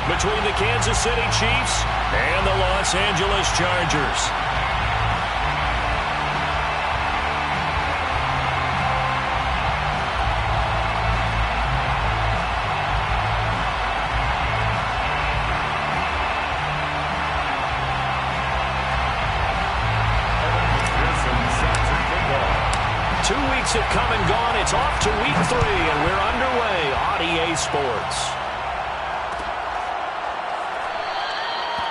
between the Kansas City Chiefs and the Los Angeles Chargers. Have come and gone. It's off to week 3, and we're underway on EA Sports.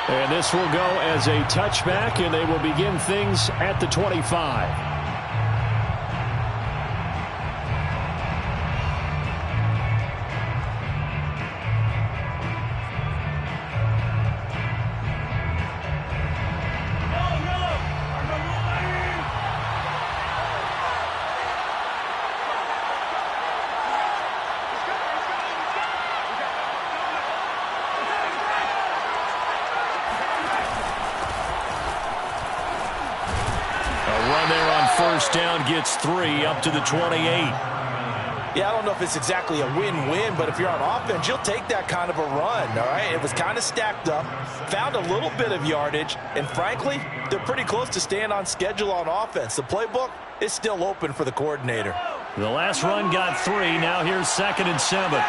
And this will go as a touchback, and they will begin things at the 25. First down gets 3 up to the 28. Yeah, I don't know if it's exactly a win-win, but if you're on offense, you'll take that kind of a run, all right? It was kind of stacked up, found a little bit of yardage, and frankly, they're pretty close to staying on schedule on offense. The playbook is still open for the coordinator. The last run got 3. Now here's 2nd and 7.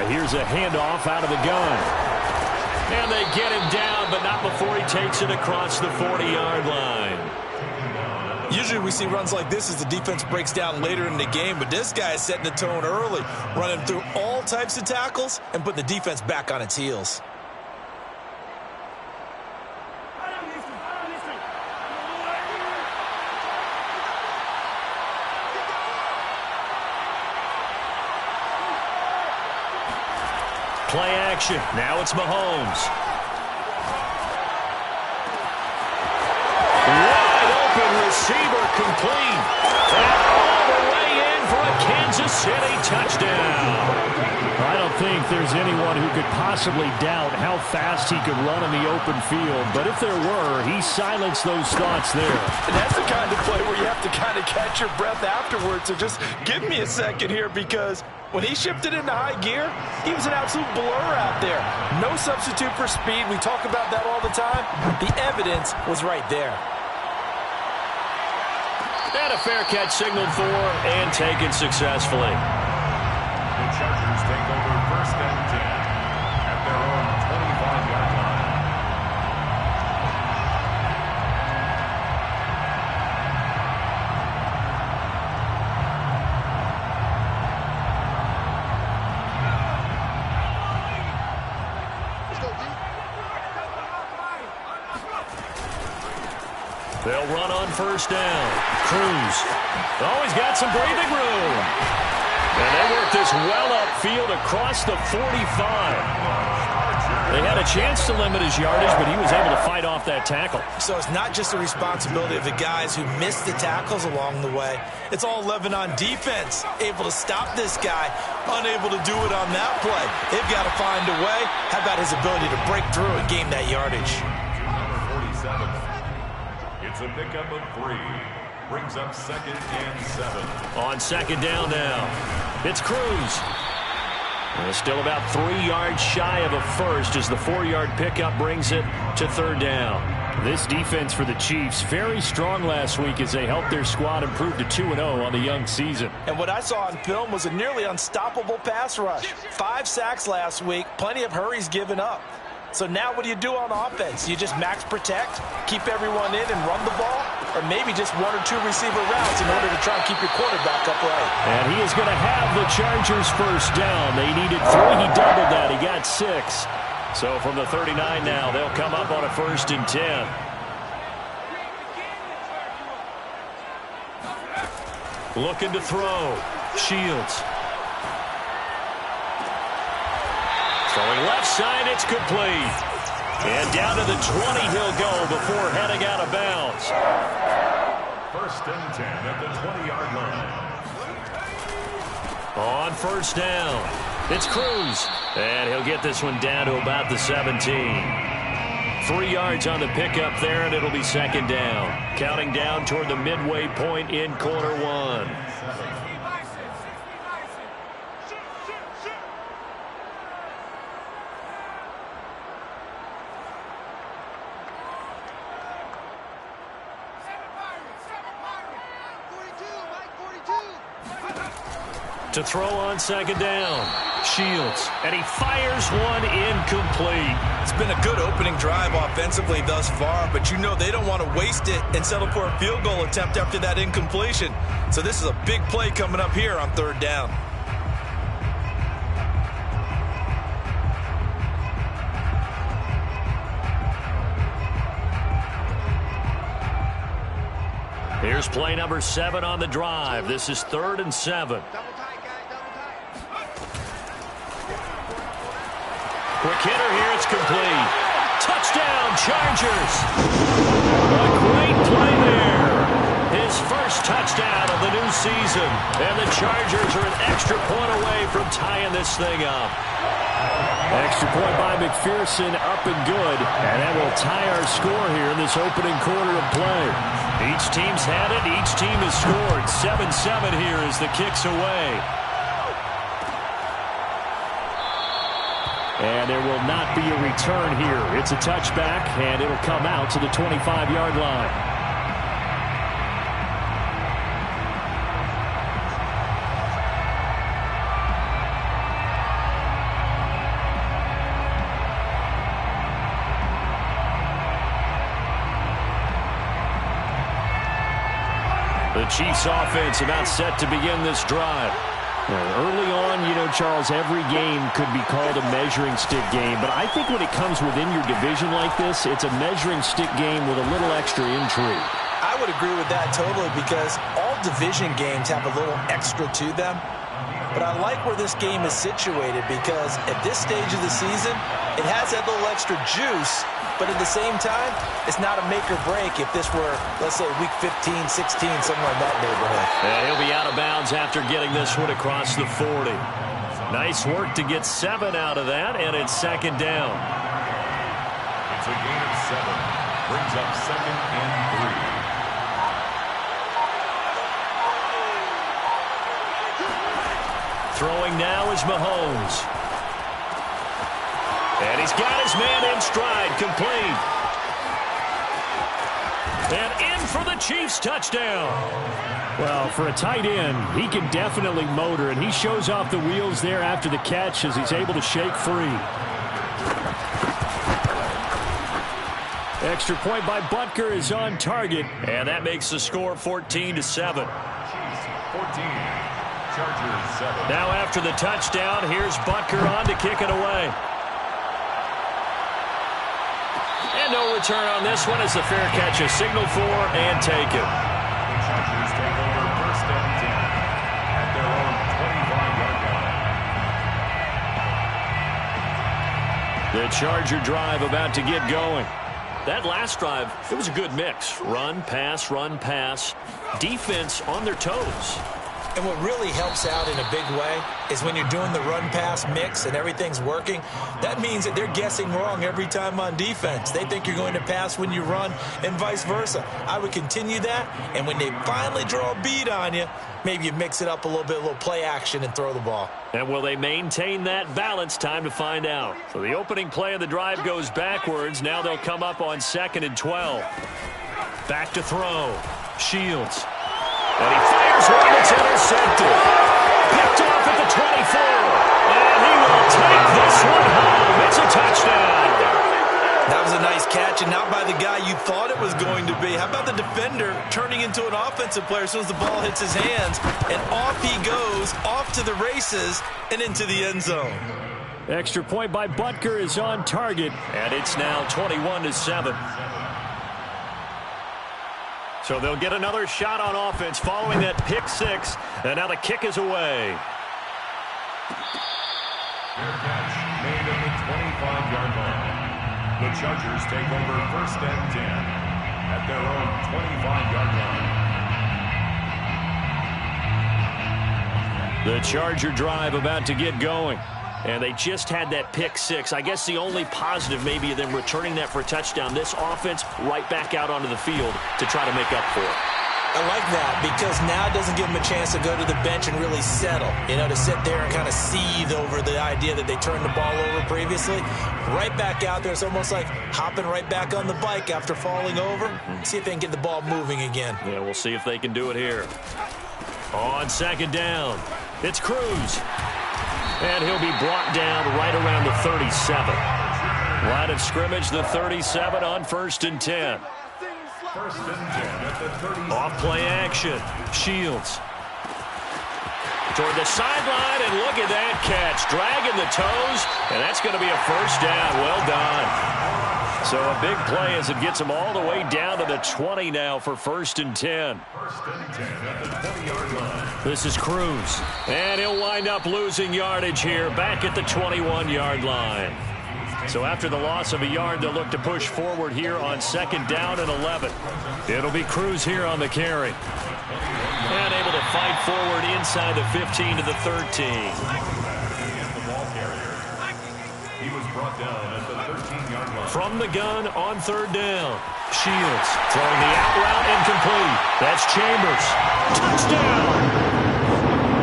Here's a handoff out of the gun. And they get him down, but not before he takes it across the 40-yard line. Usually we see runs like this as the defense breaks down later in the game, but this guy is setting the tone early, running through all types of tackles and putting the defense back on its heels. Play action. Now it's Mahomes. Wide open receiver complete. And all the way in for a Kansas City touchdown. I don't think there's anyone who could possibly doubt how fast he could run in the open field. But if there were, he silenced those thoughts there. And that's the kind of play where you have to kind of catch your breath afterwards. So just give me a second here, because when he shifted into high gear, he was an absolute blur out there. No substitute for speed. We talk about that all the time. The evidence was right there. And a fair catch signaled for and taken successfully. The Chargers take over 1st and 10 at their own 25-yard line. They'll run on 1st down. Cruz. Always got some breathing room. And they work this well upfield across the 45. They had a chance to limit his yardage, but he was able to fight off that tackle. So it's not just the responsibility of the guys who missed the tackles along the way. It's all 11 on defense, able to stop this guy, unable to do it on that play. They've got to find a way. How about his ability to break through and gain that yardage? Number 47. It's a pickup of 3. Brings up 2nd and 7. On 2nd down now, it's Cruz. And still about 3 yards shy of a first as the 4-yard pickup brings it to 3rd down. This defense for the Chiefs, very strong last week as they helped their squad improve to 2-0 on the young season. And what I saw on film was a nearly unstoppable pass rush. 5 sacks last week, plenty of hurries given up. So now what do you do on offense? You just max protect, keep everyone in and run the ball, or maybe just 1 or 2 receiver routes in order to try and keep your quarterback upright. And he is going to have the Chargers 1st down. They needed 3. He doubled that. He got 6. So from the 39 now, they'll come up on a 1st and 10. Looking to throw. Shields. Throwing left side, it's complete. And down to the 20 he'll go before heading out of bounds. 1st and 10 at the 20-yard line. On 1st down, It's Cruz. And he'll get this one down to about the 17. 3 yards on the pickup there, and it'll be second down. Counting down toward the midway point in quarter one. To throw on second down. Shields, and he fires one incomplete. It's been a good opening drive offensively thus far, but you know they don't want to waste it and settle for a field goal attempt after that incompletion. So this is a big play coming up here on third down. Here's play number 7 on the drive. This is 3rd and 7. Quick hitter here, it's complete. Touchdown, Chargers. A great play there. His first touchdown of the new season. And the Chargers are an extra point away from tying this thing up. Extra point by McPherson, up and good. And that will tie our score here in this opening quarter of play. Each team's had it. Each team has scored. 7-7 here as the kick's away. And there will not be a return here. It's a touchback, and it'll come out to the 25-yard line. The Chiefs offense about set to begin this drive. Early on, you know, Charles, every game could be called a measuring stick game. But I think when it comes within your division like this, it's a measuring stick game with a little extra intrigue. I would agree with that totally because all division games have a little extra to them. But I like where this game is situated because at this stage of the season, it has that little extra juice. But at the same time, it's not a make or break if this were, let's say, week 15, 16, somewhere in that neighborhood. And he'll be out of bounds after getting this one across the 40. Nice work to get 7 out of that, and it's second down. It's a gain of 7. Brings up 2nd and 3. Throwing now is Mahomes. And he's got his man in stride, complete. And in for the Chiefs touchdown. Well, for a tight end, he can definitely motor, and he shows off the wheels there after the catch as he's able to shake free. Extra point by Butker is on target, and that makes the score 14-7. Chiefs 14. Chargers 7. Now after the touchdown, here's Butker on to kick it away. And no return on this one as the fair catch is signaled for and taken. The Chargers take over 1st and 10 at their own 25-yard line. The Charger drive about to get going. That last drive, it was a good mix. Run, pass, defense on their toes. And what really helps out in a big way is when you're doing the run-pass mix and everything's working, that means that they're guessing wrong every time on defense. They think you're going to pass when you run and vice versa. I would continue that, and when they finally draw a bead on you, maybe you mix it up a little play action and throw the ball. And will they maintain that balance? Time to find out. So the opening play of the drive goes backwards. Now they'll come up on 2nd and 12. Back to throw. Shields. And he fires one that's intercepted. Picked off at the 24. And he will take this one home. It's a touchdown. That was a nice catch, and not by the guy you thought it was going to be. How about the defender turning into an offensive player as soon as the ball hits his hands, and off he goes, off to the races, and into the end zone. Extra point by Butker is on target, and it's now 21-7. So they'll get another shot on offense following that pick 6, and now the kick is away. Fair catch made at the 25-yard line. The Chargers take over 1st and 10 at their own 25-yard line. The Charger drive about to get going. And they just had that pick six. I guess the only positive maybe of them returning that for a touchdown. This offense right back out onto the field to try to make up for it. I like that because now it doesn't give them a chance to go to the bench and really settle, to sit there and kind of seethe over the idea that they turned the ball over previously. Right back out there. It's almost like hopping right back on the bike after falling over. See if they can get the ball moving again. Yeah, we'll see if they can do it here. On second down, it's Cruz. And he'll be brought down right around the 37. Line of scrimmage, the 37 on 1st and 10. First and 10 at the 37. Off play action. Shields. Toward the sideline, and look at that catch. Dragging the toes, and that's going to be a first down. Well done. So a big play as it gets them all the way down to the 20 now for 1st and 10. First and 10 at the 20-yard line. This is Cruz. And he'll wind up losing yardage here back at the 21-yard line. So after the loss of a yard, they'll look to push forward here on 2nd down and 11. It'll be Cruz here on the carry. And able to fight forward inside the 15 to the 13. He was brought down at the 13-yard line. From the gun on 3rd down. Shields throwing the out route incomplete. That's Chambers. Touchdown!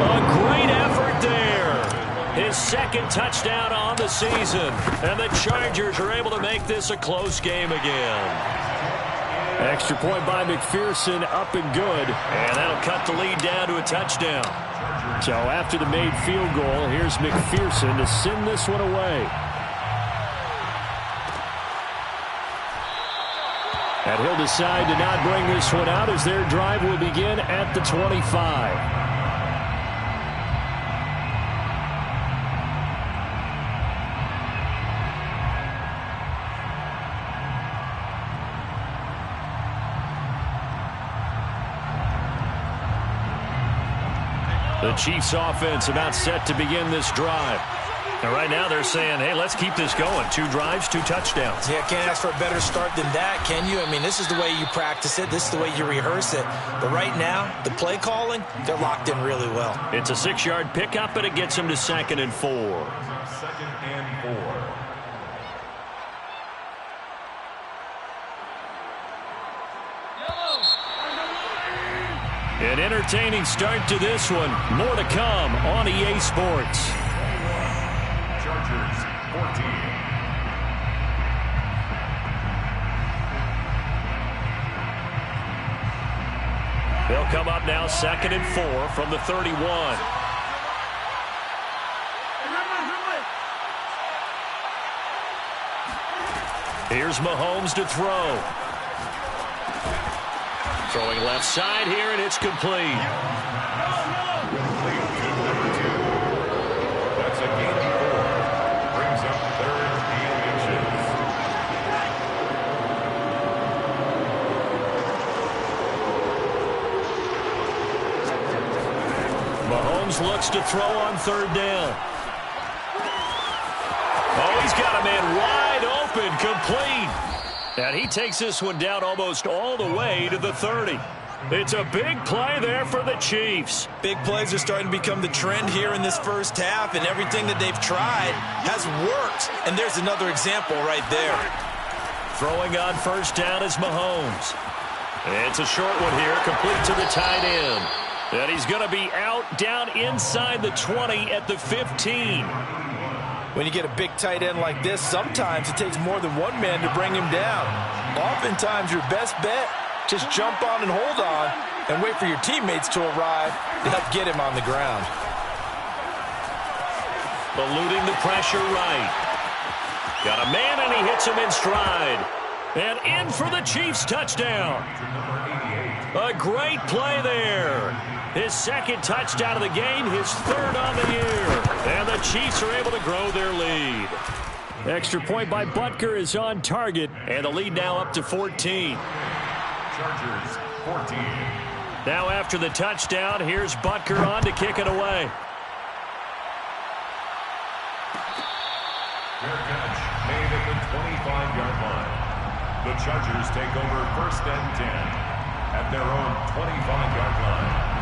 A great effort there. His 2nd touchdown on the season. And the Chargers are able to make this a close game again. Extra point by McPherson, up and good. And that'll cut the lead down to a touchdown. So after the made field goal, here's McPherson to send this one away. And he'll decide to not bring this one out as their drive will begin at the 25. The Chiefs offense about set to begin this drive. And right now they're saying, hey, let's keep this going. 2 drives, 2 touchdowns. Yeah, can't ask for a better start than that, can you? I mean, this is the way you practice it. This is the way you rehearse it. But right now, the play calling, they're locked in really well. It's a 6-yard pickup, and it gets them to 2nd and 4. 2nd and 4. An entertaining start to this one. More to come on EA Sports. Chargers 14. They'll come up now 2nd and 4 from the 31. Here's Mahomes to throw. Throwing left side here, and it's complete. That's a gain of 4. Brings up 3rd and inches. Mahomes looks to throw on 3rd down. Oh, he's got a man wide open, complete. And he takes this one down almost all the way to the 30. It's a big play there for the Chiefs. Big plays are starting to become the trend here in this first half, and everything that they've tried has worked. And there's another example right there. Throwing on 1st down is Mahomes. It's a short one here, complete to the tight end. And he's going to be out down inside the 20 at the 15. When you get a big tight end like this, sometimes it takes more than one man to bring him down. Oftentimes, your best bet, just jump on and hold on and wait for your teammates to arrive to help get him on the ground. Eluding the pressure right. Got a man, and he hits him in stride. And in for the Chiefs touchdown. A great play there. His 2nd touchdown of the game, his 3rd on the year. And the Chiefs are able to grow their lead. Extra point by Butker is on target, and the lead now up to 14. Chargers 14. Now after the touchdown, here's Butker on to kick it away. Fair catch made at the 25-yard line. The Chargers take over 1st and 10 at their own 25-yard line.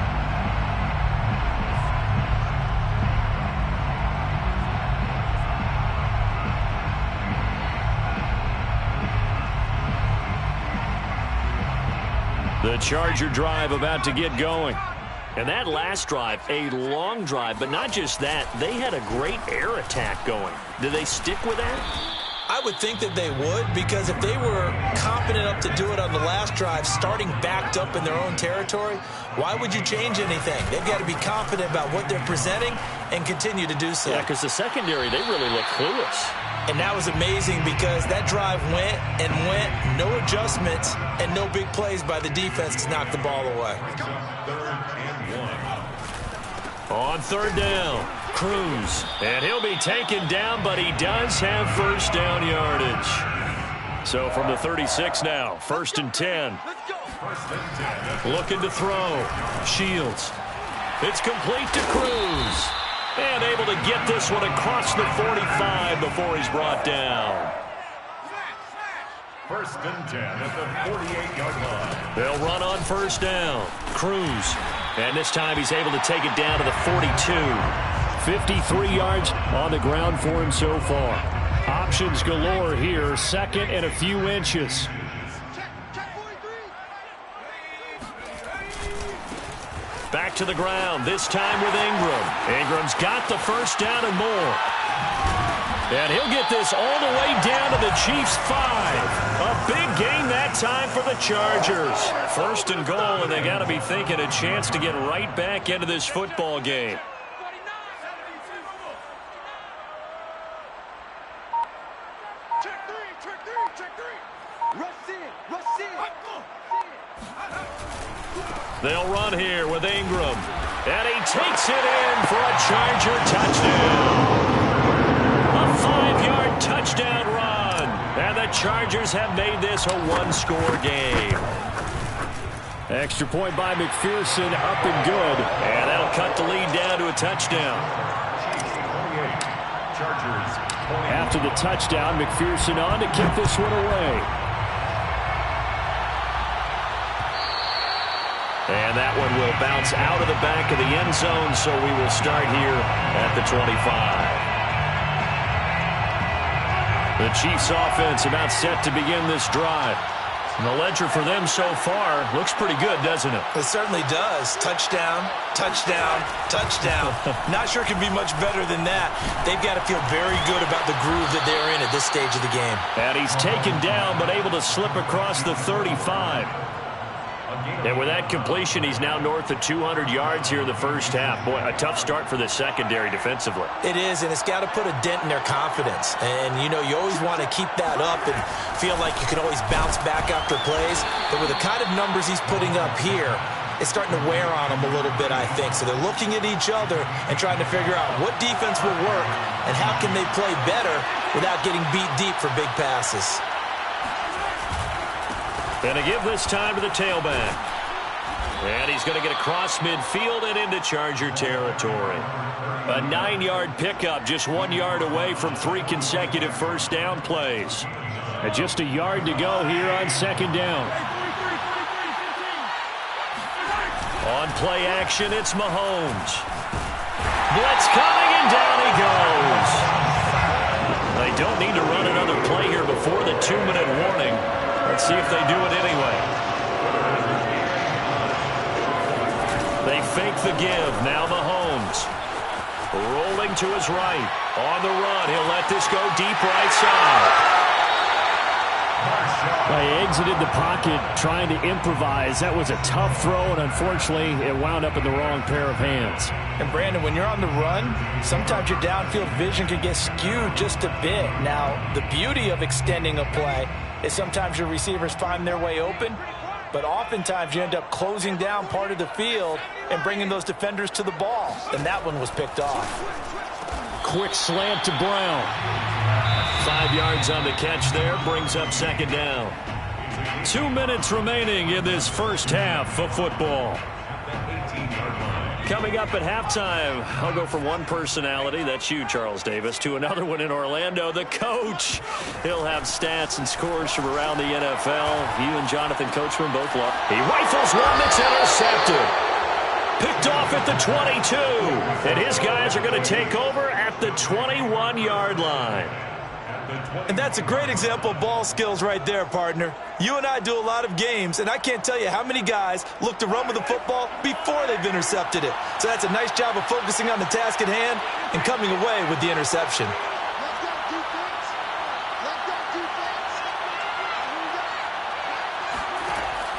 The Charger drive about to get going. And that last drive, a long drive, but not just that, they had a great air attack going. Do they stick with that? I would think that they would, because if they were confident enough to do it on the last drive, starting backed up in their own territory, why would you change anything? They've got to be confident about what they're presenting and continue to do so. Yeah, because the secondary, they really look clueless. And that was amazing because that drive went and went, no adjustments, and no big plays by the defense to knock the ball away. On third down, Cruz. And he'll be taken down, but he does have first down yardage. So from the 36 now, 1st and 10. Looking to throw. Shields. It's complete to Cruz. And able to get this one across the 45 before he's brought down. 1st and 10 at the 48-yard line. They'll run on first down. Cruz. And this time he's able to take it down to the 42. 53 yards on the ground for him so far. Options galore here. 2nd and a few inches. Back to the ground, this time with Ingram. Ingram's got the first down and more. And he'll get this all the way down to the Chiefs' 5. A big gain that time for the Chargers. 1st and goal, and they got to be thinking a chance to get right back into this football game. They'll run here with Ingram. And he takes it in for a Charger touchdown. A 5-yard touchdown run. And the Chargers have made this a one-score game. Extra point by McPherson, up and good. And that'll cut the lead down to a touchdown. After the touchdown, McPherson on to kick this one away. And that one will bounce out of the back of the end zone, so we will start here at the 25. The Chiefs offense about set to begin this drive. And the ledger for them so far looks pretty good, doesn't it? It certainly does. Touchdown, touchdown, touchdown. Not sure it can be much better than that. They've got to feel very good about the groove that they're in at this stage of the game. And he's taken down, but able to slip across the 35. And with that completion, he's now north of 200 yards here in the first half. Boy, a tough start for the secondary defensively. It is, and it's got to put a dent in their confidence. And, you know, you always want to keep that up and feel like you can always bounce back after plays. But with the kind of numbers he's putting up here, it's starting to wear on them a little bit, I think. So they're looking at each other and trying to figure out what defense will work and how can they play better without getting beat deep for big passes. And to give this time to the tailback. And he's going to get across midfield and into Charger territory. A 9-yard pickup, just 1 yard away from 3 consecutive first down plays. And just a yard to go here on 2nd down. On play action, it's Mahomes. Blitz coming, and down he goes. They don't need to run another play here before the 2-minute warning. Let's see if they do it anyway. They fake the give. Now Mahomes. Rolling to his right. On the run. He'll let this go deep right side. They exited the pocket trying to improvise. That was a tough throw, and unfortunately, it wound up in the wrong pair of hands. And Brandon, when you're on the run, sometimes your downfield vision can get skewed just a bit. Now, the beauty of extending a play is sometimes your receivers find their way open, but oftentimes you end up closing down part of the field and bringing those defenders to the ball. And that one was picked off. Quick slant to Brown. 5 yards on the catch there, brings up 2nd down. 2 minutes remaining in this first half of football. Coming up at halftime, I'll go from one personality, that's you, Charles Davis, to another one in Orlando, the coach. He'll have stats and scores from around the NFL. You and Jonathan Coachman both love. He rifles one that's intercepted. Picked off at the 22. And his guys are going to take over at the 21-yard line. And that's a great example of ball skills right there, partner. You and I do a lot of games, and I can't tell you how many guys look to run with the football before they've intercepted it. So that's a nice job of focusing on the task at hand and coming away with the interception.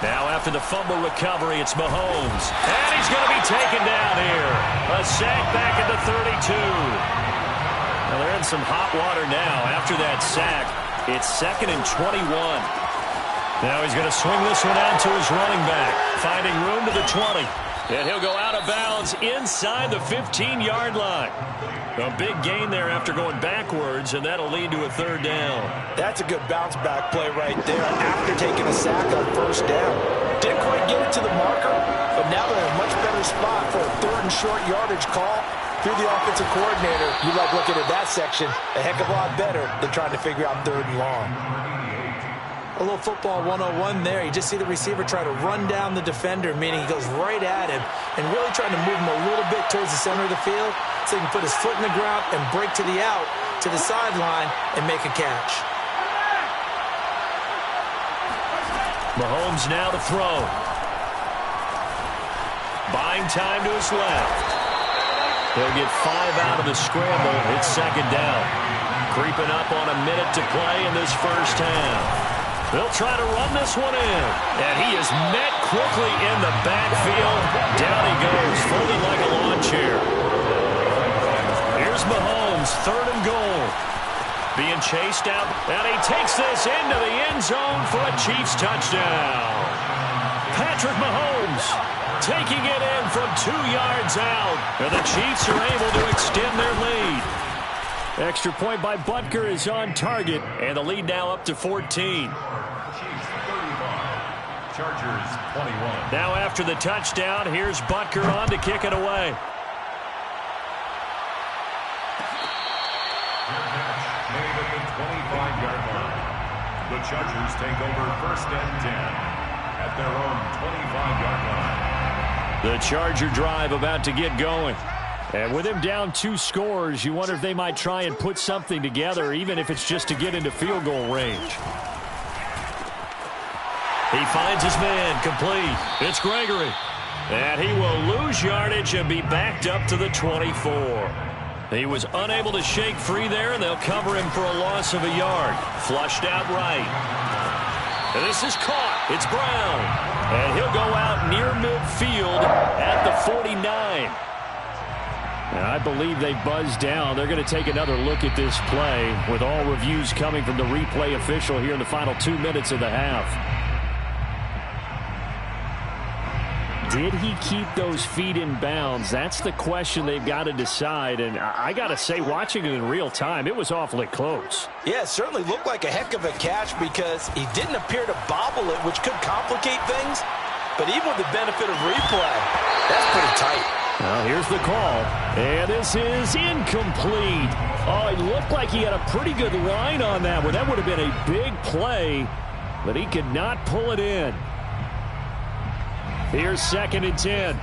Now after the fumble recovery, it's Mahomes. And he's going to be taken down here. A sack back at the 32. Well, they're in some hot water now. After that sack, it's 2nd and 21. Now he's going to swing this one out to his running back, finding room to the 20. And he'll go out of bounds inside the 15-yard line. A big gain there after going backwards, and that'll lead to a 3rd down. That's a good bounce-back play right there after taking a sack on 1st down. Didn't quite get it to the marker, but now they're in a much better spot for a 3rd and short yardage call. Through the offensive coordinator, you like looking at that section a heck of a lot better than trying to figure out 3rd and long. A little football 101 there. You just see the receiver try to run down the defender, meaning he goes right at him and really trying to move him a little bit towards the center of the field so he can put his foot in the ground and break to the out, to the sideline, and make a catch. Mahomes now to throw. Buying time to his left. He'll get 5 out of the scramble. It's 2nd down. Creeping up on a minute to play in this first half. They'll try to run this one in. And he is met quickly in the backfield. Down he goes, folded like a lawn chair. Here's Mahomes, 3rd and goal. Being chased out, and he takes this into the end zone for a Chiefs touchdown. Patrick Mahomes taking it in from 2 yards out. And the Chiefs are able to extend their lead. Extra point by Butker is on target, and the lead now up to 14. Chiefs 35, Chargers 21. Now after the touchdown, here's Butker on to kick it away. Made at the 25-yard line. The Chargers take over 1st and 10 at their own 25-yard line. The Charger drive about to get going. And with him down 2 scores, you wonder if they might try and put something together, even if it's just to get into field goal range. He finds his man, complete. It's Gregory. And he will lose yardage and be backed up to the 24. He was unable to shake free there, and they'll cover him for a loss of a yard. Flushed out right. And this is caught. It's Brown. And he'll go out near midfield at the 49. And I believe they buzzed down. They're going to take another look at this play with all reviews coming from the replay official here in the final 2 minutes of the half. Did he keep those feet in bounds? That's the question they've got to decide. And I got to say, watching it in real time, it was awfully close. Yeah, it certainly looked like a heck of a catch because he didn't appear to bobble it, which could complicate things. But even with the benefit of replay, that's pretty tight. Well, here's the call, and this is incomplete. Oh, it looked like he had a pretty good line on that one. That would have been a big play, but he could not pull it in. Here's 2nd and 10.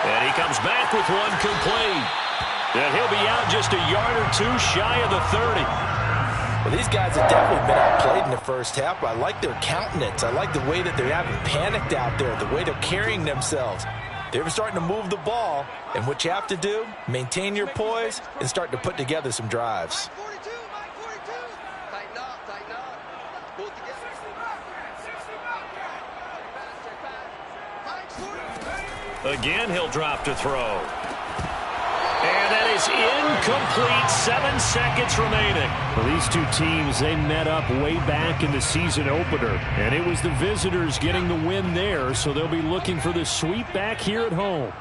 And he comes back with one complete. And he'll be out just a yard or 2 shy of the 30. Well, these guys have definitely been outplayed in the first half, but I like their countenance. I like the way that they're having panicked out there, the way they're carrying themselves. They're starting to move the ball, and what you have to do, maintain your poise and start to put together some drives. Again, he'll drop to throw. And that is incomplete. 7 seconds remaining. Well, these two teams, they met up way back in the season opener. And it was the visitors getting the win there, so they'll be looking for the sweep back here at home.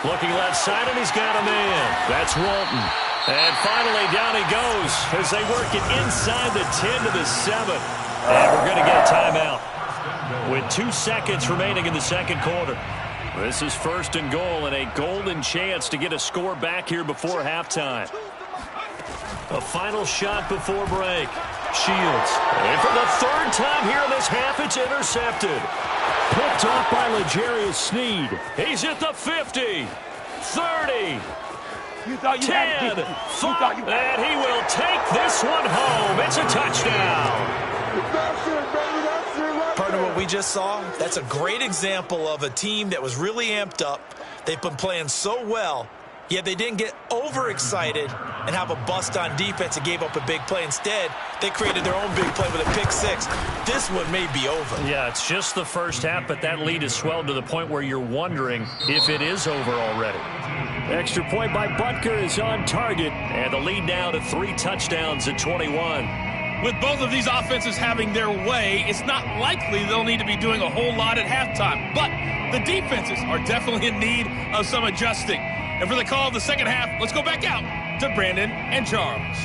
Looking left side, and he's got a man. That's Walton. And finally, down he goes as they work it inside the 10 to the 7. And we're going to get a timeout with 2 seconds remaining in the second quarter. This is 1st and goal and a golden chance to get a score back here before halftime. A final shot before break. Shields. And for the third time here in this half, it's intercepted. Picked off by L'Jarius Sneed. He's at the 50, 30, 10, 5, and he will take this one home. It's a touchdown. Partner, what we just saw, that's a great example of a team that was really amped up. They've been playing so well, yet they didn't get overexcited and have a bust on defense and gave up a big play. Instead, they created their own big play with a pick six. This one may be over. Yeah, it's just the first half, but that lead has swelled to the point where you're wondering if it is over already. Extra point by Butker is on target. And the lead now to 3 touchdowns at 21. With both of these offenses having their way, it's not likely they'll need to be doing a whole lot at halftime. But the defenses are definitely in need of some adjusting. And for the call of the second half, let's go back out to Brandon and Charles.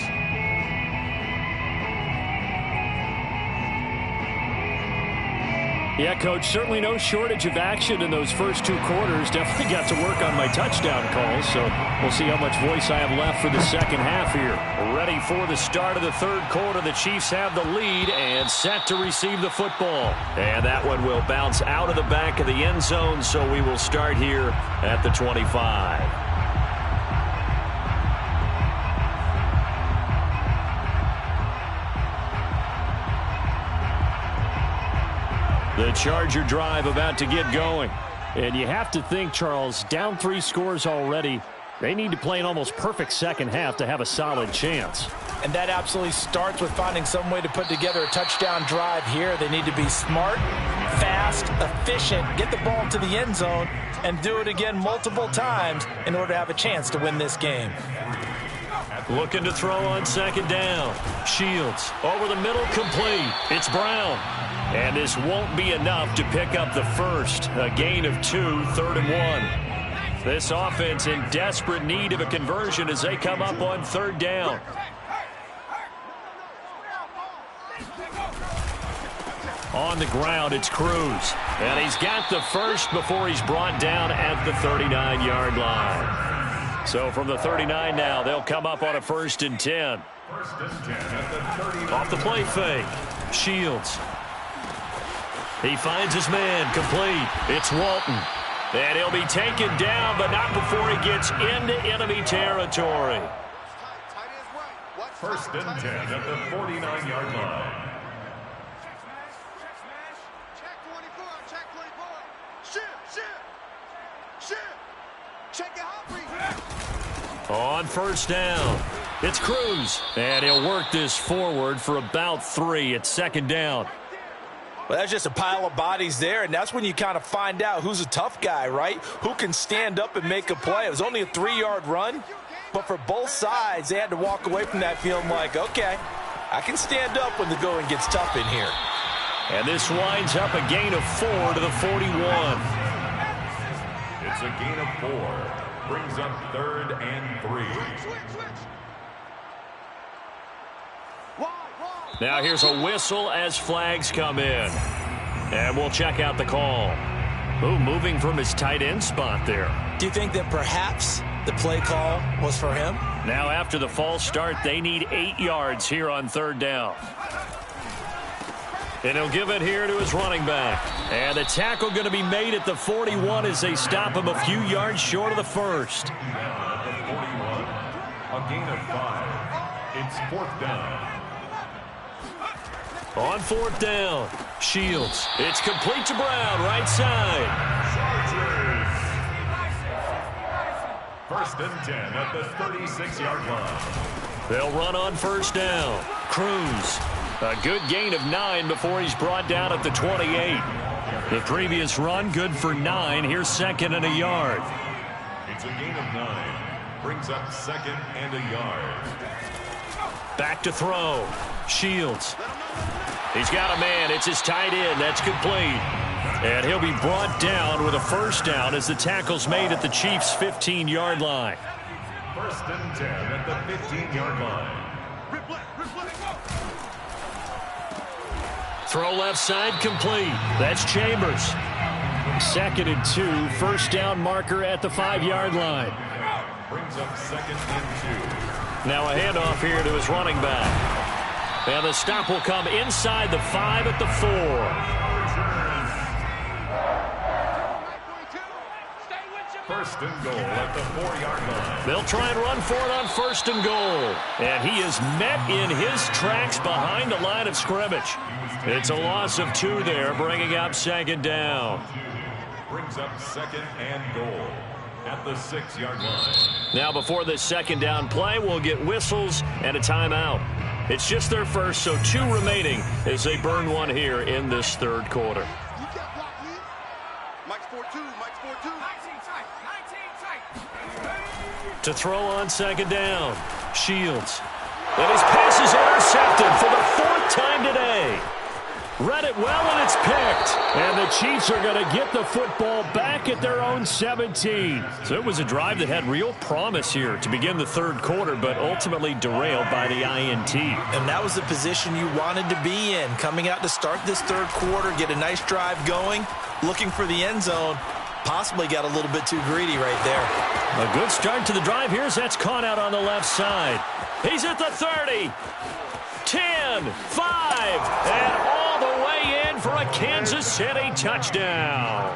Yeah, Coach, certainly no shortage of action in those first 2 quarters. Definitely got to work on my touchdown calls, so we'll see how much voice I have left for the second half here. Ready for the start of the third quarter. The Chiefs have the lead and set to receive the football. And that one will bounce out of the back of the end zone, so we will start here at the 25. The Charger drive about to get going. And you have to think, Charles, down 3 scores already. They need to play an almost perfect second half to have a solid chance. And that absolutely starts with finding some way to put together a touchdown drive here. They need to be smart, fast, efficient, get the ball to the end zone, and do it again multiple times in order to have a chance to win this game. Looking to throw on second down. Shields over the middle, complete. It's Brown. And this won't be enough to pick up the first. A gain of 2, 3rd and 1. This offense in desperate need of a conversion as they come up on 3rd down. On the ground, it's Cruz. And he's got the first before he's brought down at the 39-yard line. So from the 39 now, they'll come up on a 1st and 10. Off the play fake. Shields. He finds his man, complete. It's Walton. And he'll be taken down, but not before he gets into enemy territory. 1st and 10 at the 49-yard line. On 1st down, it's Cruz. And he'll work this forward for about 3 at 2nd down. Well, that's just a pile of bodies there, and that's when you kind of find out who's a tough guy, right? Who can stand up and make a play. It was only a 3-yard run, but for both sides, they had to walk away from that feeling like, okay, I can stand up when the going gets tough in here. And this winds up a gain of 4 to the 41. It's a gain of 4. Brings up 3rd and 3. Now here's a whistle as flags come in. And we'll check out the call. Ooh, moving from his tight end spot there. Do you think that perhaps the play call was for him? Now after the false start, they need 8 yards here on 3rd down. And he'll give it here to his running back. And the tackle going to be made at the 41 as they stop him a few yards short of the first. At the 41, a gain of 5. It's 4th down. On 4th down, Shields. It's complete to Brown, right side. Chargers. 1st and 10 at the 36-yard line. They'll run on 1st down. Cruz. A good gain of 9 before he's brought down at the 28. The previous run, good for 9. Here's 2nd and a yard. It's a gain of 9. Brings up 2nd and a yard. Back to throw. Shields. He's got a man. It's his tight end. That's complete. And he'll be brought down with a 1st down as the tackle's made at the Chiefs' 15-yard line. 1st and 10 at the 15-yard line. Throw left side, complete. That's Chambers. 2nd and 2, 1st down marker at the 5-yard line. Brings up 2nd and 2. Now a handoff here to his running back. And the stop will come inside the 5 at the 4. First and goal at the 4-yard line. They'll try and run for it on first and goal. And he is met in his tracks behind the line of scrimmage. It's a loss of 2 there, bringing up second down. Brings up second and goal at the 6-yard line. Now before this second down play, we'll get whistles and a timeout. It's just their first, so 2 remaining as they burn one here in this third quarter. To throw on second down, Shields. And his pass is intercepted for the 4th time today. Read it well, and it's picked. And the Chiefs are going to get the football back at their own 17. So it was a drive that had real promise here to begin the third quarter, but ultimately derailed by the INT. And that was the position you wanted to be in. Coming out to start this third quarter, get a nice drive going, looking for the end zone. Possibly got a little bit too greedy right there. A good start to the drive. Here's that's caught out on the left side. He's at the 30. 10, 5, and all the way in for a Kansas City touchdown.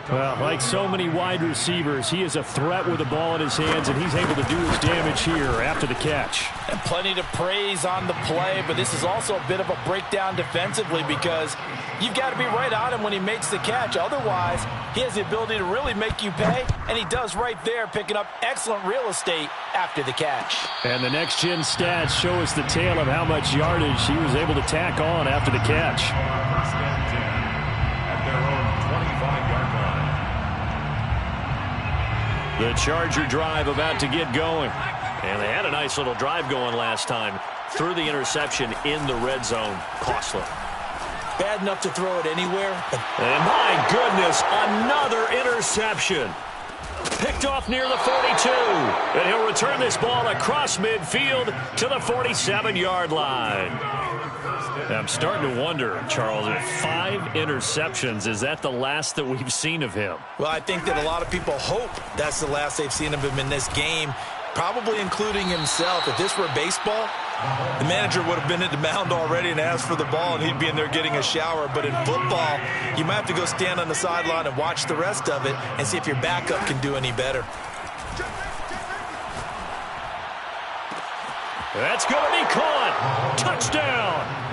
Well, like so many wide receivers, he is a threat with the ball in his hands, and he's able to do his damage here after the catch. And plenty to praise on the play, but this is also a bit of a breakdown defensively because you've got to be right on him when he makes the catch. Otherwise, he has the ability to really make you pay, and he does right there, picking up excellent real estate after the catch. And the next-gen stats show us the tale of how much yardage he was able to tack on after the catch. First and 10 at their own 25-yard line. The Charger drive about to get going. And they had a nice little drive going last time. Threw the interception in the red zone. Costly. Bad enough to throw it anywhere. And my goodness, another interception. Picked off near the 42. And he'll return this ball across midfield to the 47-yard line. I'm starting to wonder, Charles, if 5 interceptions, is that the last that we've seen of him? Well, I think that a lot of people hope that's the last they've seen of him in this game, probably including himself. If this were baseball, the manager would have been at the mound already and asked for the ball, and he'd be in there getting a shower. But in football, you might have to go stand on the sideline and watch the rest of it and see if your backup can do any better. That's going to be caught. Touchdown.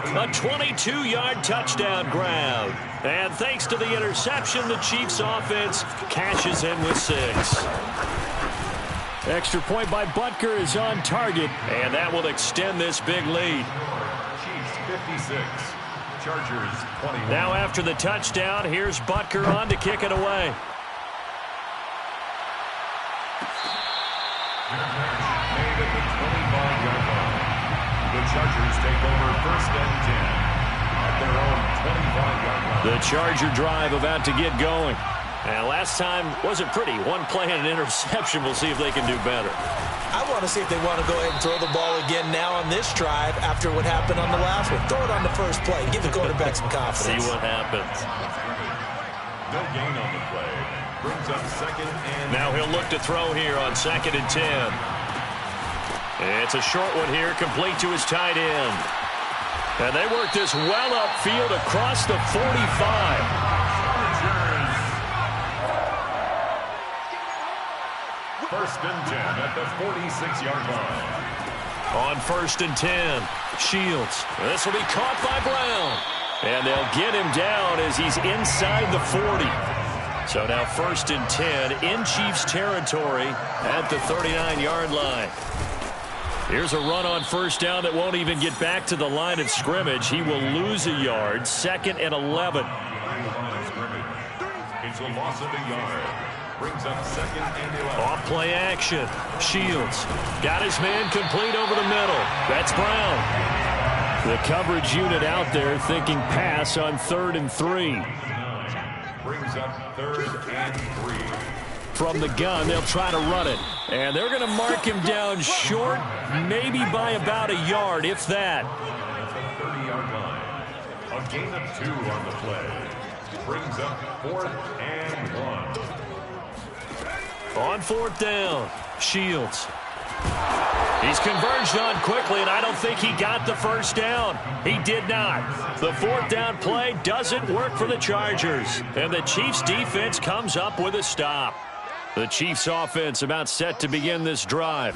A 22-yard touchdown grab. And thanks to the interception, the Chiefs offense cashes in with 6. Extra point by Butker is on target, and that will extend this big lead. Chiefs 56, Chargers 21. Now after the touchdown, here's Butker on to kick it away. Made at the 25-yard line. The Chargers take over first and 10 at their own 25-yard line. The Charger drive about to get going. And last time wasn't pretty. 1 play and an interception. We'll see if they can do better. I want to see if they want to go ahead and throw the ball again now on this drive after what happened on the last one. Throw it on the first play. Give the quarterback some confidence. See what happens. No gain on the play. Brings up second and... Now he'll look to throw here on second and 10. It's a short one here, complete to his tight end. And they work this well upfield across the 45. First and 10 at the 46-yard line. On first and 10, Shields. This will be caught by Brown. And they'll get him down as he's inside the 40. So now first and 10 in Chiefs territory at the 39-yard line. Here's a run on first down that won't even get back to the line of scrimmage. He will lose a yard. Second and 11. It's a loss of a yard. Brings up second and 11. Off play action. Shields got his man complete over the middle. That's Brown. The coverage unit out there thinking pass on 3rd and 3. Brings up 3rd and 3. From the gun, they'll try to run it. And they're going to mark him down short, maybe by about a yard, if that. That's a 30-yard line. A gain of 2 on the play. Brings up 4th and 1. On 4th down, Shields. He's converged on quickly, and I don't think he got the first down. He did not. The fourth down play doesn't work for the Chargers, and the Chiefs defense comes up with a stop. The Chiefs offense about set to begin this drive.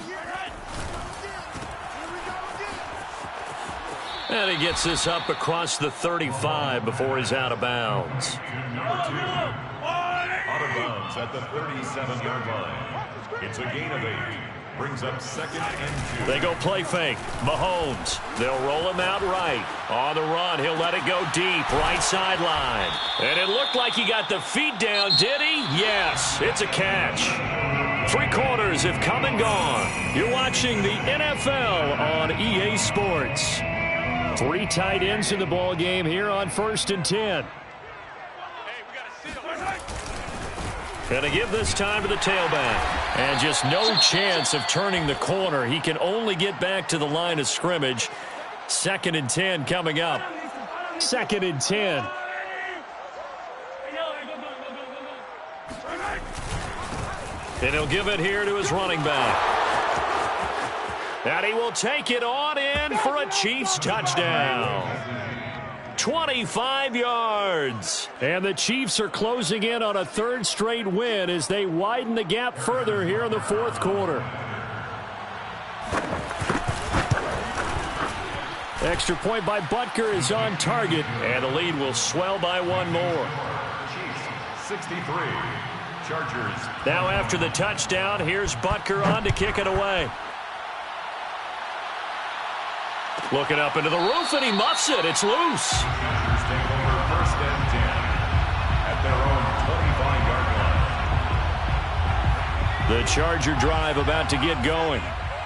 And he gets this up across the 35 before he's out of bounds. Number 2, out of bounds at the 37-yard line. It's a gain of 8. Brings up 2nd and 2. They go play fake. Mahomes. They'll roll him out right. On the run, he'll let it go deep. Right sideline. And it looked like he got the feet down, did he? Yes, it's a catch. 3 quarters have come and gone. You're watching the NFL on EA Sports. 3 tight ends in the ball game here on 1st and 10. Going to give this time to the tailback. And just no chance of turning the corner. He can only get back to the line of scrimmage. 2nd and 10 coming up. 2nd and 10. And he'll give it here to his running back. And he will take it on in for a Chiefs touchdown. 25 yards. And the Chiefs are closing in on a 3rd straight win as they widen the gap further here in the 4th quarter. Extra point by Butker is on target, and the lead will swell by 1 more. Chiefs 63. Chargers. Now after the touchdown, here's Butker on to kick it away. Looking up into the roof, and he muffs it. It's loose. Chargers take over 1st and 10 at their own 25-yard line. The Charger drive about to get going.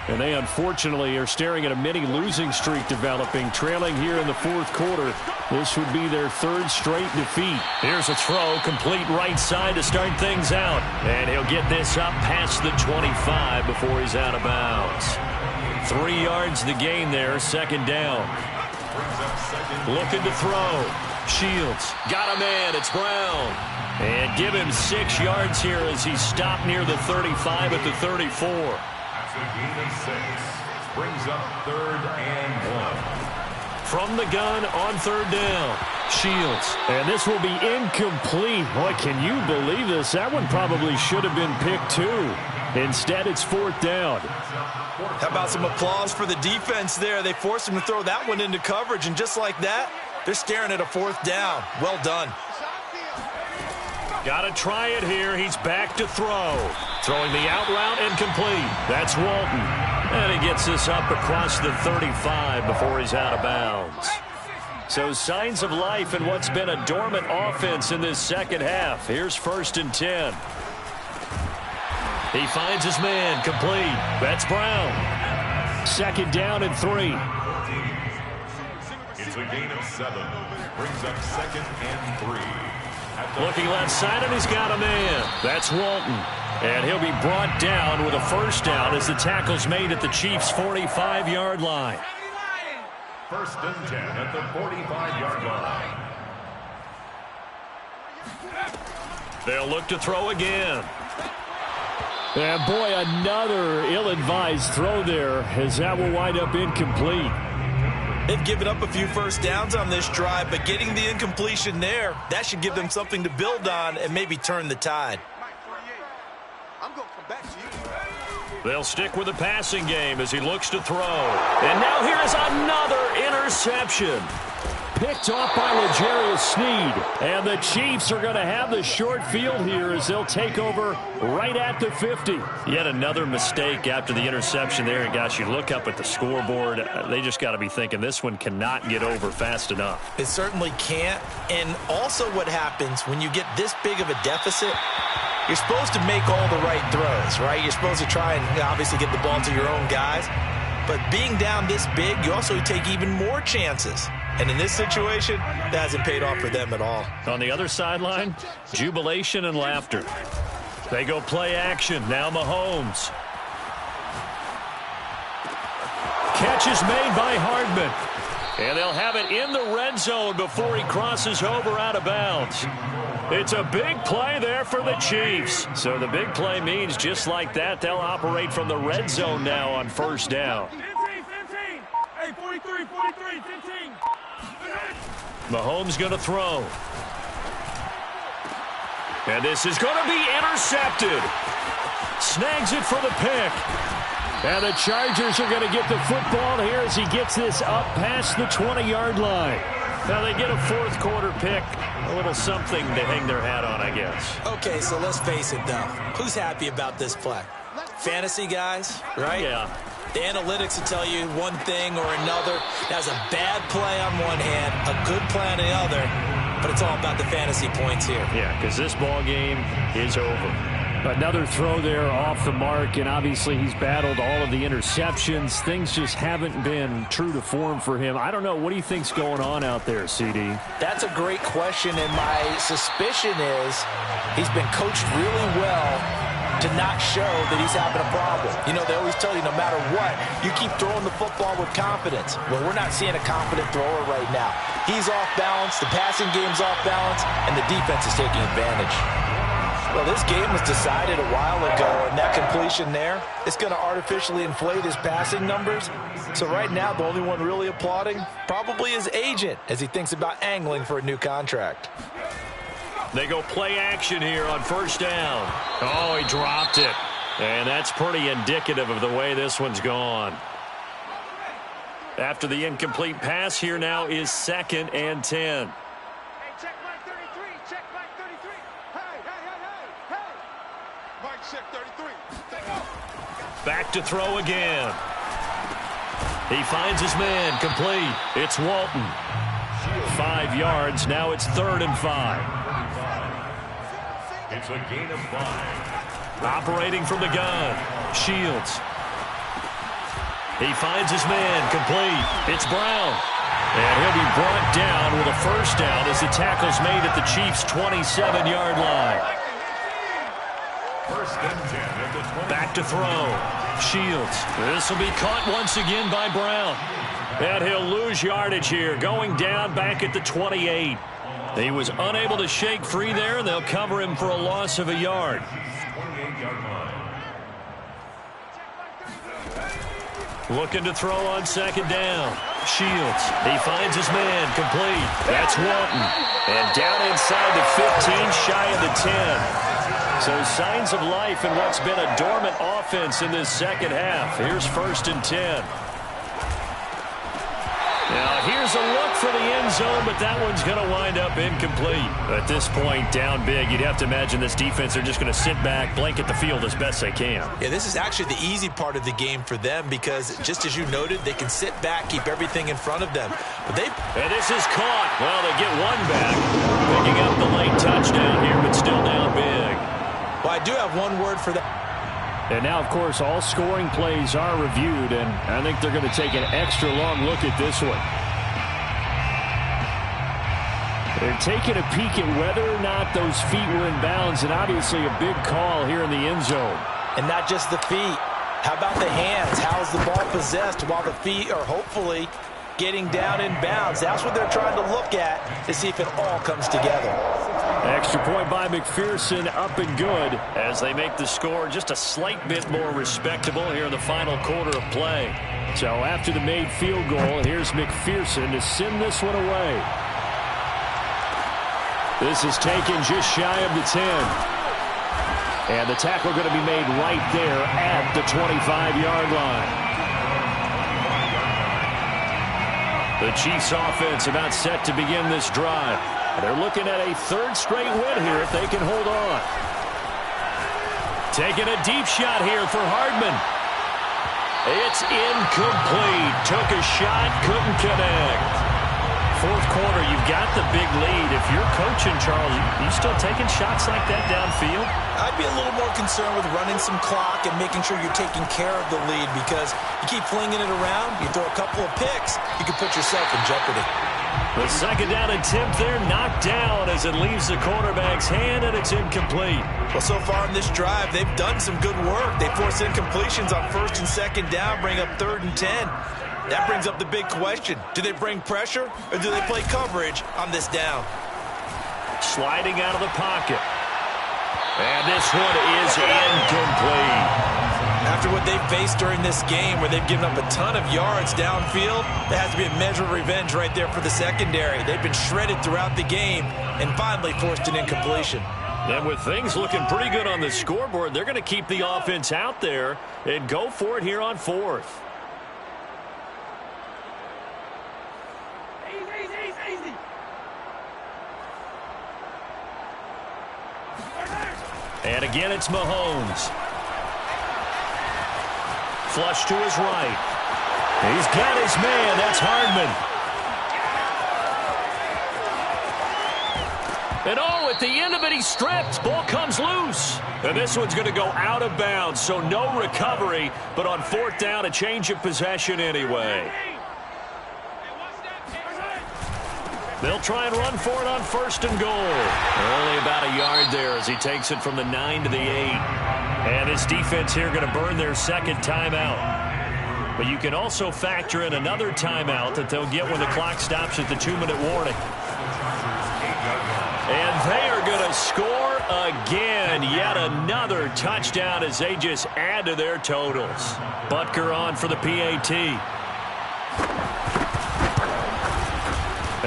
And they unfortunately are staring at a mini losing streak developing, trailing here in the 4th quarter. This would be their 3rd straight defeat. Here's a throw, complete right side to start things out. And he'll get this up past the 25 before he's out of bounds. 3 yards the gain there, 2nd down. Looking to throw. Shields got a man. It's Brown. And give him 6 yards here as he's stopped near the 35 at the 34. That's a gain of 6. Brings up 3rd and 1. From the gun on 3rd down. Shields. And this will be incomplete. Boy, can you believe this? That one probably should have been picked too. Instead, it's 4th down. How about some applause for the defense there? They forced him to throw that one into coverage, and just like that, they're staring at a 4th down. Well done. Got to try it here. He's back to throw. Throwing the out route and complete. That's Walton. And he gets this up across the 35 before he's out of bounds. So signs of life in what's been a dormant offense in this 2nd half. Here's 1st and 10. He finds his man, complete. That's Brown. 2nd down and 3. It's a gain of 7. Brings up 2nd and 3. Looking left side, and he's got a man. That's Walton. And he'll be brought down with a 1st down as the tackle's made at the Chiefs' 45-yard line. 1st and 10 at the 45-yard line. They'll look to throw again. And boy, another ill-advised throw there as that will wind up incomplete. They've given up a few 1st downs on this drive, but getting the incompletion there, that should give them something to build on and maybe turn the tide. They'll stick with the passing game as he looks to throw. And now here is another interception. Picked off by L'Jarius Sneed. And the Chiefs are going to have the short field here as they'll take over right at the 50. Yet another mistake after the interception there. And gosh, you look up at the scoreboard, they just got to be thinking this one cannot get over fast enough. It certainly can't. And also what happens when you get this big of a deficit, you're supposed to make all the right throws, right? You're supposed to try and obviously get the ball to your own guys. But being down this big, you also take even more chances. And in this situation, that hasn't paid off for them at all. On the other sideline, jubilation and laughter. They go play action. Now Mahomes. Catch is made by Hardman. And they'll have it in the red zone before he crosses over out of bounds. It's a big play there for the Chiefs. So the big play means just like that, they'll operate from the red zone now on first down. 15. Hey, 43, 15. Mahomes going to throw. And this is going to be intercepted. Snags it for the pick. And the Chargers are going to get the football here as he gets this up past the 20-yard line. Now they get a fourth quarter pick. A little something to hang their hat on, I guess. Okay, so let's face it, though. Who's happy about this play? Fantasy guys, right? Yeah. The analytics will tell you one thing or another. That's a bad play on one hand, a good play on the other, but it's all about the fantasy points here. Yeah, because this ball game is over. Another throw there off the mark, and obviously he's battled all of the interceptions. Things just haven't been true to form for him. I don't know. What do you think's going on out there, CD? That's a great question, and my suspicion is he's been coached really well to not show that he's having a problem. You know, they always tell you no matter what, you keep throwing the football with confidence. Well, we're not seeing a confident thrower right now. He's off balance, the passing game's off balance, and the defense is taking advantage. Well, this game was decided a while ago, and that completion there, it's going to artificially inflate his passing numbers. So right now, the only one really applauding probably his agent as he thinks about angling for a new contract. They go play action here on first down. Oh, he dropped it. And that's pretty indicative of the way this one's gone. After the incomplete pass, here now is 2nd and 10. Check Mike 33. Check Mike 33. Hey. Mike check 33. Take off. Back to throw again. He finds his man. Complete. It's Walton. 5 yards. Now it's 3rd and 5. It's a gain of 5. Operating from the gun. Shields. He finds his man. Complete. It's Brown. And he'll be brought down with a first down as the tackle's made at the Chiefs' 27-yard line. First and 10 at the 20. Back to throw. Shields. This will be caught once again by Brown. And he'll lose yardage here, going down back at the 28. He was unable to shake free there, and they'll cover him for a loss of a yard. 28-yard line. Looking to throw on 2nd down. Shields. He finds his man. Complete. That's Walton. And down inside the 15, shy of the 10. So signs of life in what's been a dormant offense in this second half. Here's 1st and 10. Now, here's a look for the end zone, but that one's going to wind up incomplete. At this point, down big, you'd have to imagine this defense are just going to sit back, blanket the field as best they can. Yeah, this is actually the easy part of the game for them because, just as you noted, they can sit back, keep everything in front of them. But and this is caught. Well, they get one back, picking up the late touchdown here, but still down big. Well, I do have one word for that. And now, of course, all scoring plays are reviewed, and I think they're going to take an extra long look at this one. They're taking a peek at whether or not those feet were in bounds, and obviously a big call here in the end zone. And not just the feet. How about the hands? How's the ball possessed while the feet are hopefully getting down in bounds? That's what they're trying to look at to see if it all comes together. Extra point by McPherson, up and good. As they make the score just a slight bit more respectable here in the final quarter of play. So after the made field goal, here's McPherson to send this one away. This is taken just shy of the 10. And the tackle going to be made right there at the 25-yard line. The Chiefs offense about set to begin this drive. They're looking at a 3rd straight win here if they can hold on. Taking a deep shot here for Hardman. It's incomplete. Took a shot, couldn't connect. 4th quarter, you've got the big lead. If you're coaching, Charles, you still taking shots like that downfield? I'd be a little more concerned with running some clock and making sure you're taking care of the lead because you keep flinging it around, you throw a couple of picks, you can put yourself in jeopardy. The 2nd down attempt there knocked down as it leaves the quarterback's hand, and it's incomplete. Well, so far in this drive, they've done some good work. They force incompletions on 1st and 2nd down, bring up 3rd and 10. That brings up the big question. Do they bring pressure or do they play coverage on this down? sliding out of the pocket. And this one is incomplete. After what they've faced during this game where they've given up a ton of yards downfield, there has to be a measure of revenge right there for the secondary. They've been shredded throughout the game and finally forced an incompletion. And with things looking pretty good on the scoreboard, they're going to keep the offense out there and go for it here on 4th. Easy. And again, it's Mahomes. Flush to his right. He's got his man. That's Hardman. And at the end of it, he's stripped. Ball comes loose. And this one's going to go out of bounds, so no recovery. But on 4th down, a change of possession anyway. They'll try and run for it on 1st and goal. Only about a yard there as he takes it from the 9 to the 8. And this defense here going to burn their second timeout. But you can also factor in another timeout that they'll get when the clock stops at the 2-minute warning. And they are going to score again. Yet another touchdown as they just add to their totals. Butker on for the PAT.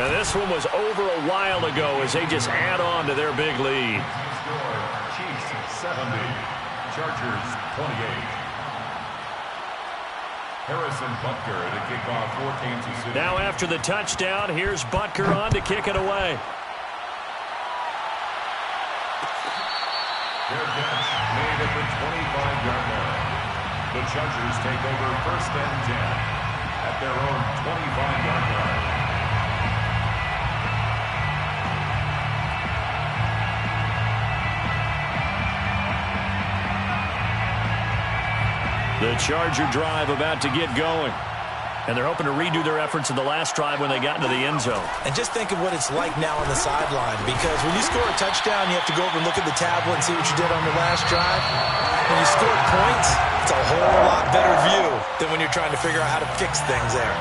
And this one was over a while ago as they just add on to their big lead. Chiefs 70, Chargers 28. Harrison Butker to kick off for Kansas City. Now after the touchdown, here's Butker on to kick it away. Their catch made at the 25-yard line. The Chargers take over 1st and 10 at their own 25-yard line. The Charger drive about to get going. And they're hoping to redo their efforts in the last drive when they got into the end zone. And just think of what it's like now on the sideline, because when you score a touchdown, you have to go over and look at the tablet and see what you did on the last drive. When you score points, it's a whole lot better view than when you're trying to figure out how to fix things there.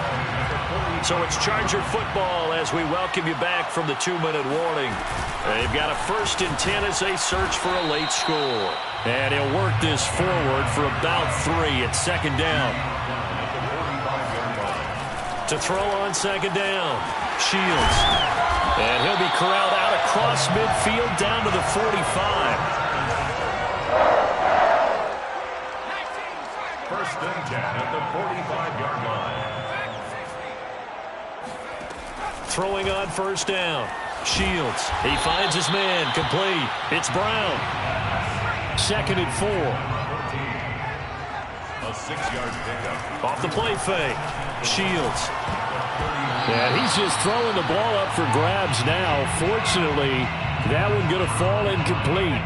So it's Charger football as we welcome you back from the 2-minute warning. They've got a 1st and 10 as they search for a late score. And he'll work this forward for about 3 at 2nd down. To throw on 2nd down, Shields. And he'll be corralled out across midfield down to the 45. 1st and 10 at the 45-yard line. Throwing on 1st down, Shields. He finds his man, complete. It's Brown. 2nd and 4. A 6-yard pickup. Off the play fake. Shields. And he's just throwing the ball up for grabs now. Fortunately, that one going to fall incomplete.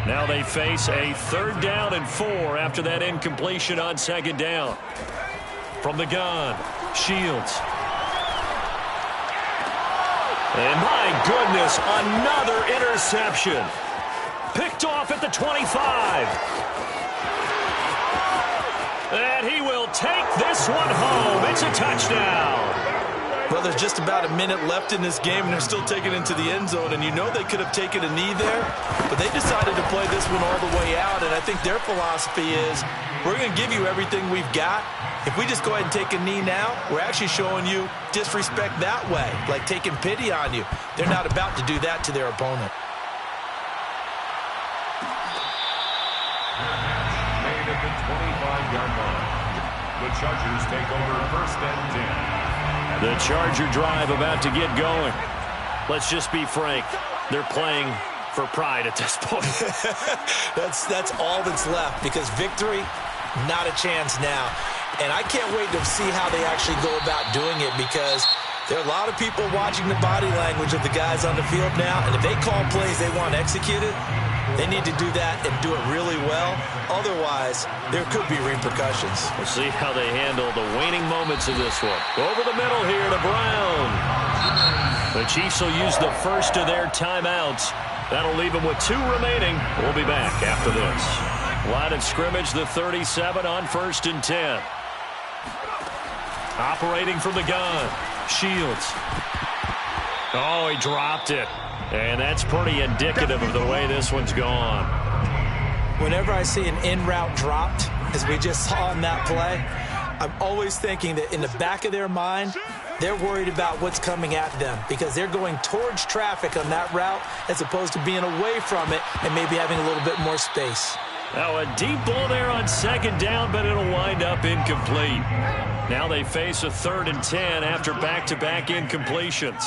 Now they face a 3rd down and 4 after that incompletion on 2nd down. From the gun, Shields. And my goodness, another interception. Picked off at the 25. And he will take this one home. It's a touchdown. Well, there's just about a minute left in this game, and they're still taking it into the end zone. And you know they could have taken a knee there, but they decided to play this one all the way out. And I think their philosophy is, we're going to give you everything we've got. If we just go ahead and take a knee now, we're actually showing you disrespect that way, like taking pity on you. They're not about to do that to their opponent. Made at the 25-yard line. The Chargers take over 1st and 10. The Charger drive about to get going. Let's just be frank. They're playing for pride at this point. That's all that's left, because victory, not a chance now. And I can't wait to see how they actually go about doing it, because there are a lot of people watching the body language of the guys on the field now, and if they call plays they want executed, they need to do that and do it really well. Otherwise, there could be repercussions. We'll see how they handle the waning moments of this one. Over the middle here to Brown. The Chiefs will use the first of their timeouts. That'll leave them with 2 remaining. We'll be back after this. Line of scrimmage, the 37 on 1st and 10. Operating from the gun, Shields. Oh, he dropped it. And that's pretty indicative of the way this one's gone. Whenever I see an in-route dropped, as we just saw in that play, I'm always thinking that in the back of their mind, they're worried about what's coming at them because they're going towards traffic on that route as opposed to being away from it and maybe having a little bit more space. Now a deep ball there on second down, but it'll wind up incomplete. Now they face a 3rd and 10 after back-to-back incompletions.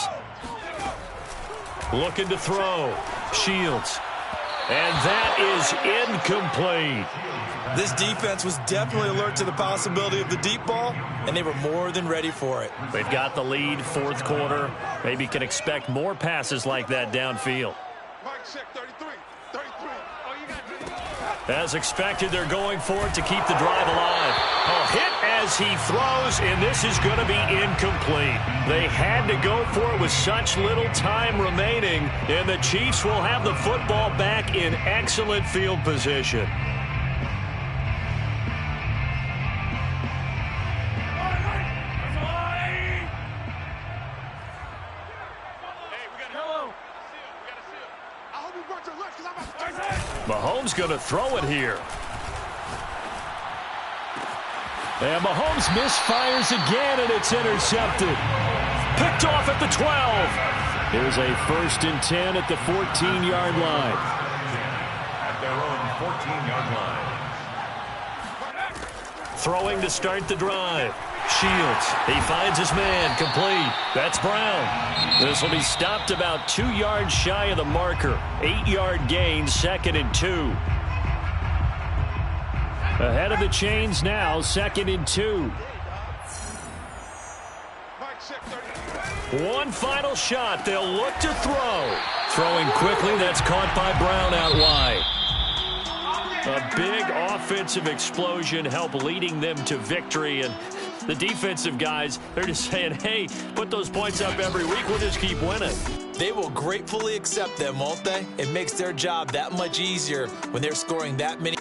Looking to throw. Shields. And that is incomplete. This defense was definitely alert to the possibility of the deep ball, and they were more than ready for it. They've got the lead, 4th quarter. Maybe can expect more passes like that downfield. As expected, they're going for it to keep the drive alive. A hit as he throws, and this is going to be incomplete. They had to go for it with such little time remaining, and the Chiefs will have the football back in excellent field position. Mahomes going to throw it here. And Mahomes misfires again, and it's intercepted. Picked off at the 12. Here's a 1st and 10 at the 14-yard line. At their own 14-yard line. Throwing to start the drive. Shields. He finds his man. Complete. That's Brown. This will be stopped about 2 yards shy of the marker. 8-yard gain, 2nd and 2. Ahead of the chains now, 2nd and 2. One final shot. They'll look to throw. Throwing quickly. That's caught by Brown out wide. A big offensive explosion helped leading them to victory. And the defensive guys, they're just saying, hey, put those points up every week. We'll just keep winning. They will gratefully accept them, won't they? It makes their job that much easier when they're scoring that many